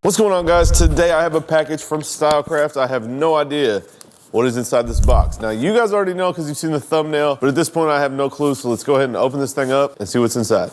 What's going on, guys? Today I have a package from Stylecraft. I have no idea what is inside this box. Now, you guys already know because you've seen the thumbnail, but at this point I have no clue, so let's go ahead and open this thing up and see what's inside.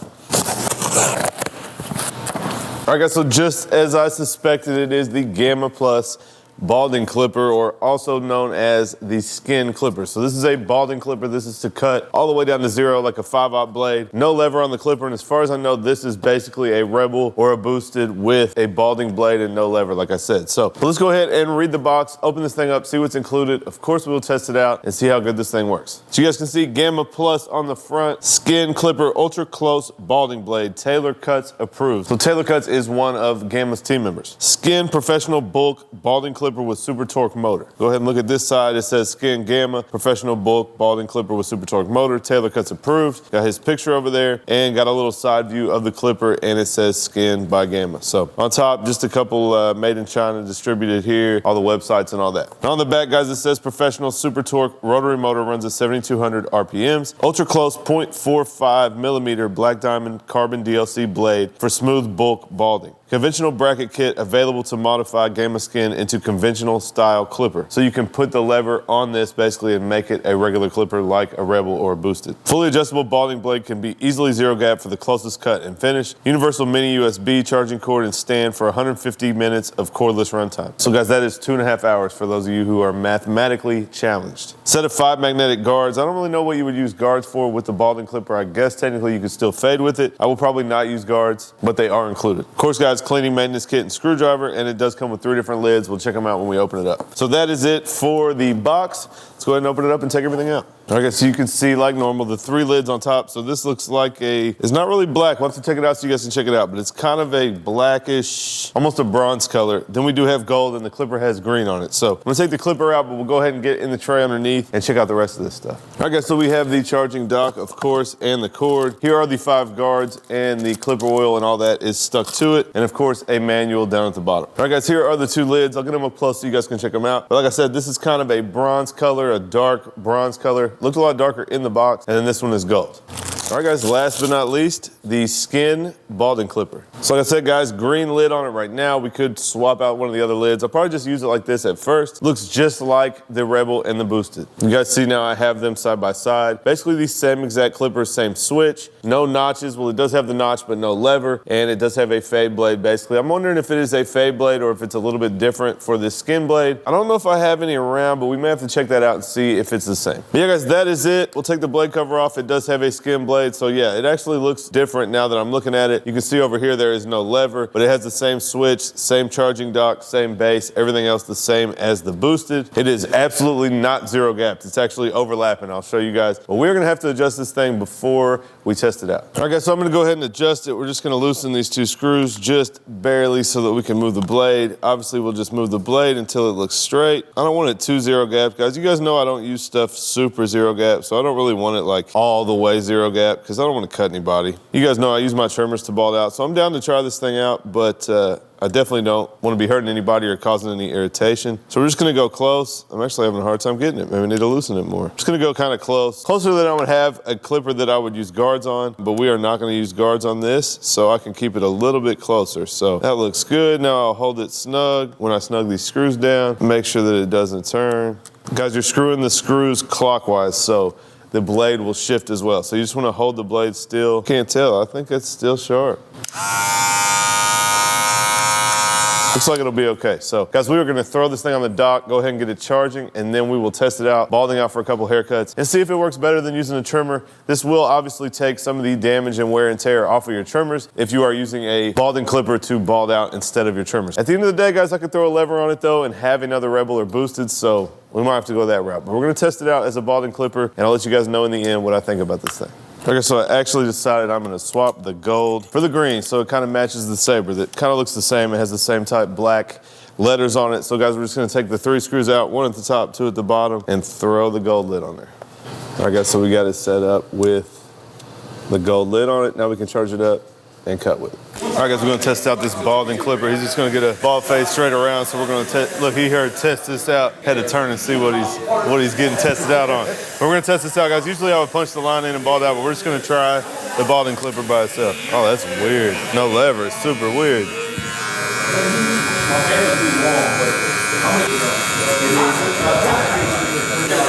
All right, guys, so just as I suspected, it is the Gamma Plus balding clipper, or also known as the skin clipper. So this is a balding clipper. This is to cut all the way down to 0, like a 5/0 blade. No lever on the clipper, and as far as I know, this is basically a Rebel or a boosted with a balding blade and no lever, like I said. So let's go ahead and read the box, open this thing up, see what's included. Of course, we'll test it out and see how good this thing works. So you guys can see Gamma Plus on the front, skin clipper, ultra close balding blade, Taylor Cuts approved. So Taylor Cuts is one of Gamma's team members. Skin professional bulk balding clipper with super torque motor. Go ahead and look at this side. It says Skin Gamma professional bulk balding clipper with super torque motor. Taylor Cuts approved. Got his picture over there and got a little side view of the clipper, and it says Skin by Gamma. So on top, just a couple made in China, distributed here, all the websites and all that. And on the back, guys, it says professional super torque rotary motor, runs at 7,200 RPMs. Ultra close 0.45 millimeter black diamond carbon DLC blade for smooth bulk balding. Conventional bracket kit available to modify Gamma Skin into conventional style clipper. So you can put the lever on this basically and make it a regular clipper like a Rebel or a boosted. Fully adjustable balding blade can be easily zero gap for the closest cut and finish. Universal mini USB charging cord and stand for 150 minutes of cordless runtime. So guys, that is 2.5 hours for those of you who are mathematically challenged. Set of 5 magnetic guards. I don't really know what you would use guards for with the balding clipper. I guess technically you could still fade with it. I will probably not use guards, but they are included. Of course, guys, cleaning maintenance kit and screwdriver, and it does come with 3 different lids. We'll check them out when we open it up. So that is it for the box. Let's go ahead and open it up and take everything out. Okay, so you can see, like normal, the 3 lids on top. So this looks like it's not really black. We'll have to take it out so you guys can check it out, but it's kind of a blackish, almost a bronze color. Then we do have gold, and the clipper has green on it. So I'm gonna take the clipper out, but we'll go ahead and get in the tray underneath and check out the rest of this stuff. All right, guys, so we have the charging dock, of course, and the cord. Here are the 5 guards, and the clipper oil and all that is stuck to it. And of course, a manual down at the bottom. All right, guys, here are the 2 lids. I'll get them up close so you guys can check them out. But like I said, this is kind of a bronze color, a dark bronze color. Looks a lot darker in the box, and then this one is gold. All right, guys, last but not least, the Skin balding clipper. So like I said, guys, green lid on it right now. We could swap out one of the other lids. I'll probably just use it like this at first. Looks just like the Rebel and the boosted. You guys see now I have them side by side. Basically the same exact clipper, same switch. No notches. Well, it does have the notch, but no lever. And it does have a fade blade, basically. I'm wondering if it is a fade blade or if it's a little bit different for this Skin blade. I don't know if I have any around, but we may have to check that out and see if it's the same. But yeah, guys, that is it. We'll take the blade cover off. It does have a Skin blade. So yeah, it actually looks different now that I'm looking at it. You can see over here there is no lever, but it has the same switch, same charging dock, same base, everything else the same as the boosted. It is absolutely not zero gapped. It's actually overlapping. I'll show you guys. But we're gonna have to adjust this thing before we test it out. All right, guys, so I'm gonna go ahead and adjust it. We're just gonna loosen these 2 screws just barely so that we can move the blade. Obviously, we'll just move the blade until it looks straight. I don't want it too zero gapped, guys. You guys know I don't use stuff super zero gap, so I don't really want it like all the way zero gap because I don't want to cut anybody. You guys know I use my trimmers to bald out, so I'm down to try this thing out, but I definitely don't want to be hurting anybody or causing any irritation. So we're just gonna go close. I'm actually having a hard time getting it. Maybe I need to loosen it more. Just gonna go kind of close. Closer than I would have a clipper that I would use guards on, but we are not gonna use guards on this, so I can keep it a little bit closer. So that looks good. Now I'll hold it snug. When I snug these screws down, make sure that it doesn't turn. Guys, you're screwing the screws clockwise, so the blade will shift as well. So you just wanna hold the blade still. Can't tell, I think it's still sharp. Looks like it'll be okay. So guys, we are gonna throw this thing on the dock, go ahead and get it charging, and then we will test it out, balding out for a couple haircuts, and see if it works better than using a trimmer. This will obviously take some of the damage and wear and tear off of your trimmers if you are using a balding clipper to bald out instead of your trimmers. At the end of the day, guys, I could throw a lever on it though and have another Rebel or boosted, so we might have to go that route. But we're gonna test it out as a balding clipper, and I'll let you guys know in the end what I think about this thing. Okay, so I actually decided I'm gonna swap the gold for the green, so it kind of matches the Saber. That kind of looks the same. It has the same type black letters on it. So guys, we're just gonna take the 3 screws out, 1 at the top, 2 at the bottom, and throw the gold lid on there. All right, guys, so we got it set up with the gold lid on it. Now we can charge it up and cut with it. All right, guys, we're gonna test out this balding clipper. He's just gonna get a bald fade straight around, so we're gonna look, he here test this out. Had to turn and see what he's getting tested out on. But we're gonna test this out, guys. Usually I would punch the line in and bald out, but we're just gonna try the balding clipper by itself. Oh, that's weird. No lever, it's super weird.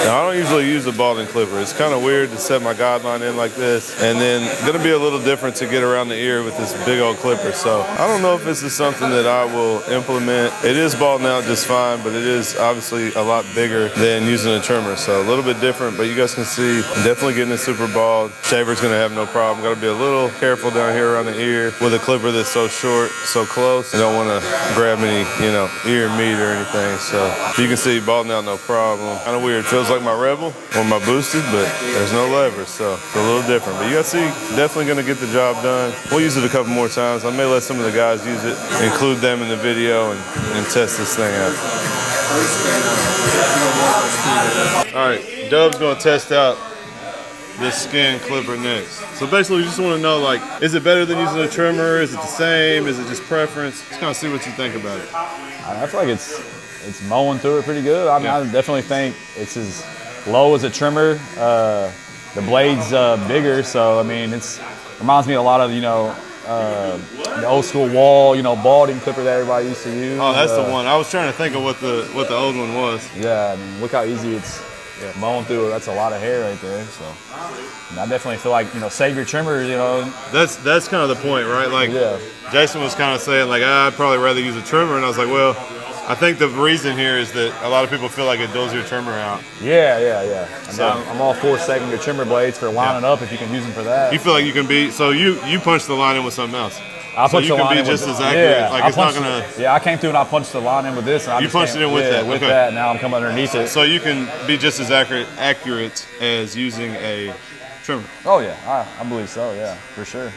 Now, I don't usually use a balding clipper. It's kind of weird to set my guideline in like this, and then gonna be a little different to get around the ear with this big old clipper. So I don't know if this is something that I will implement. It is balding out just fine, but it is obviously a lot bigger than using a trimmer. So a little bit different, but you guys can see, I'm definitely getting it super bald. Shaver's gonna have no problem. Gotta be a little careful down here around the ear with a clipper that's so short, so close. You don't wanna grab any, you know, ear meat or anything. So you can see balding out no problem. Kind of weird. Feels like my Rebel or my Boosted, but there's no lever, so it's a little different. But you guys see, definitely gonna get the job done. We'll use it a couple more times. I may let some of the guys use it, include them in the video and test this thing out. All right, Dub's gonna test out this skin clipper next. So basically we just wanna know, like, is it better than using a trimmer? Is it the same? Is it just preference? Just kind of see what you think about it. I feel like it's mowing through it pretty good. I mean, I definitely think it's as low as a trimmer. The blade's bigger, so I mean, it reminds me a lot of, you know, the old school wall, you know, balding clipper that everybody used to use. Oh, that's the one. I was trying to think of what the old one was. Yeah, I mean, look how easy it's mowing through it. That's a lot of hair right there. So I definitely feel like, you know, save your trimmers, you know. That's kind of the point, right? Like, Jason was kind of saying, like, I'd probably rather use a trimmer, and I was like, well, I think the reason here is that a lot of people feel like it dulls your trimmer out. Yeah. I mean, so, I'm all for saving your trimmer blades for lining up if you can use them for that. You feel like you can be, so you punch the line in with something else. I punched the line in just as accurate. Like, it's not gonna. Yeah, I came through and I punched the line in with this. And you punched it in with that. With that. Now I'm coming underneath it. So you can be just as accurate as using a trimmer. Oh yeah, I believe so. Yeah, for sure.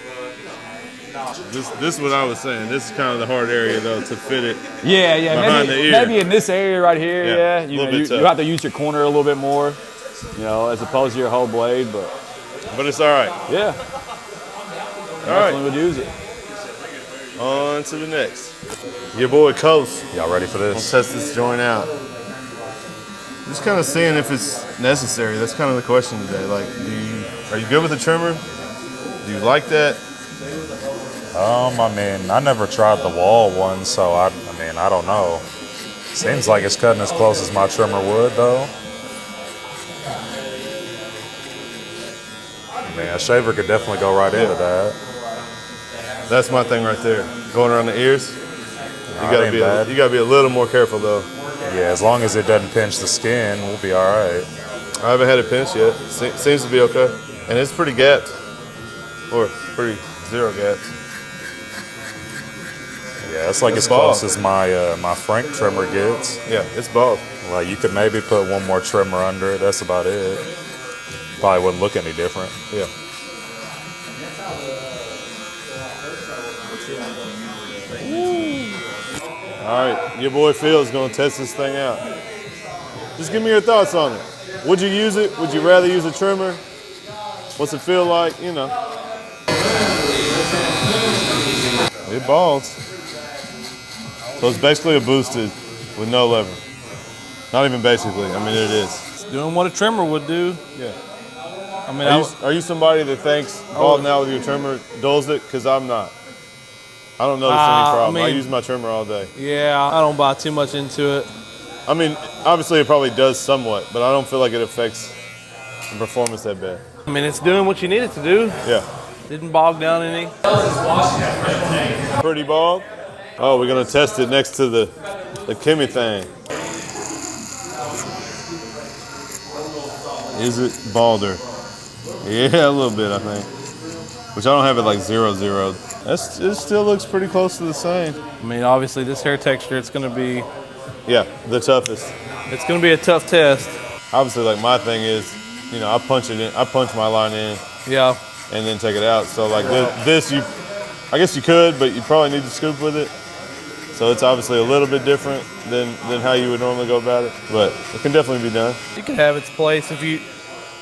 This is what I was saying. This is kind of the hard area though to fit it. Yeah. Behind the ear. Maybe in this area right here. Yeah. You have to use your corner a little bit more, you know, as opposed to your whole blade. But it's all right. Yeah. All right. Definitely would use it. On to the next. Your boy Coast. Y'all ready for this? We'll test this joint out. Just kind of seeing if it's necessary. That's kind of the question today. Like, are you good with a trimmer? Do you like that? I mean, I never tried the wall one, so I mean, I don't know. Seems like it's cutting as close as my trimmer would, though. I mean, a shaver could definitely go right into that. That's my thing right there. Going around the ears. You gotta be a little more careful though. Yeah, as long as it doesn't pinch the skin, we'll be all right. I haven't had it pinch yet. Seems to be okay, and it's pretty gapped, or pretty zero gaps. Yeah, it's like as close as my Frank trimmer gets. Yeah, it's bald. Like, you could maybe put one more trimmer under it. That's about it. Probably wouldn't look any different. Yeah. All right, your boy Phil's gonna test this thing out. Just give me your thoughts on it. Would you use it? Would you rather use a trimmer? What's it feel like? You know. It balds. So it's basically a boosted with no lever. Not even basically, I mean it is. It's doing what a trimmer would do. Yeah. I mean, are you somebody that thinks balding out with your trimmer dulls it? Because I'm not. I don't notice any problem. I use my trimmer all day. Yeah, I don't buy too much into it. I mean, obviously it probably does somewhat, but I don't feel like it affects the performance that bad. I mean, it's doing what you need it to do. Yeah. Didn't bog down any. Pretty bald? Oh, we're gonna test it next to the Kimmy thing. Is it balder? Yeah, a little bit, I think. Which I don't have it like 0-0. It still looks pretty close to the same. I mean, obviously this hair texture, it's gonna be. Yeah, the toughest. It's gonna be a tough test. Obviously, like my thing is, you know, I punch my line in. Yeah. And then take it out. So like this, I guess you could, but you probably need to scoop with it. So it's obviously a little bit different than how you would normally go about it, but it can definitely be done. It could have its place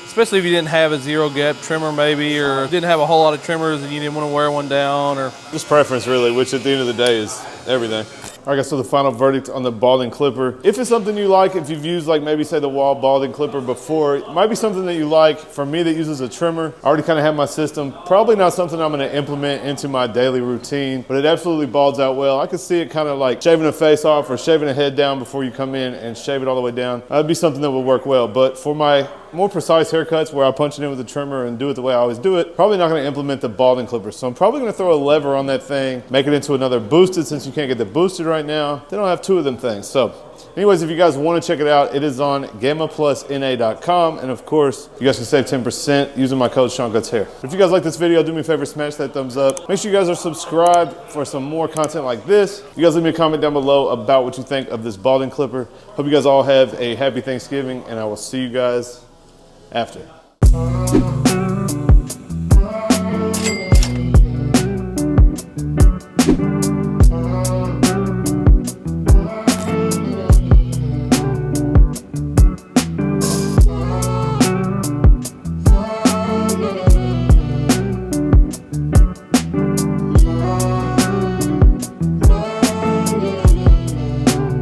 especially if you didn't have a zero gap trimmer maybe, or didn't have a whole lot of trimmers and you didn't want to wear one down, or. Just preference really, which at the end of the day is everything. All right, guys, so the final verdict on the balding clipper. If it's something you like, if you've used like maybe say the wall balding clipper before, it might be something that you like. For me that uses a trimmer, I already kind of have my system. Probably not something I'm gonna implement into my daily routine, but it absolutely balds out well. I could see it kind of like shaving a face off or shaving a head down before you come in and shave it all the way down. That'd be something that would work well. But for my more precise haircuts where I punch it in with a trimmer and do it the way I always do it, probably not gonna implement the balding clipper. So I'm probably gonna throw a lever on that thing, make it into another boosted since you can't get the boosted right now. They don't have two of them things. So anyways, if you guys wanna check it out, it is on GammaPlusNA.com. And of course, you guys can save 10% using my code Seancutshair. If you guys like this video, do me a favor, smash that thumbs up. Make sure you guys are subscribed for some more content like this. You guys leave me a comment down below about what you think of this balding clipper. Hope you guys all have a happy Thanksgiving, and I will see you guys after.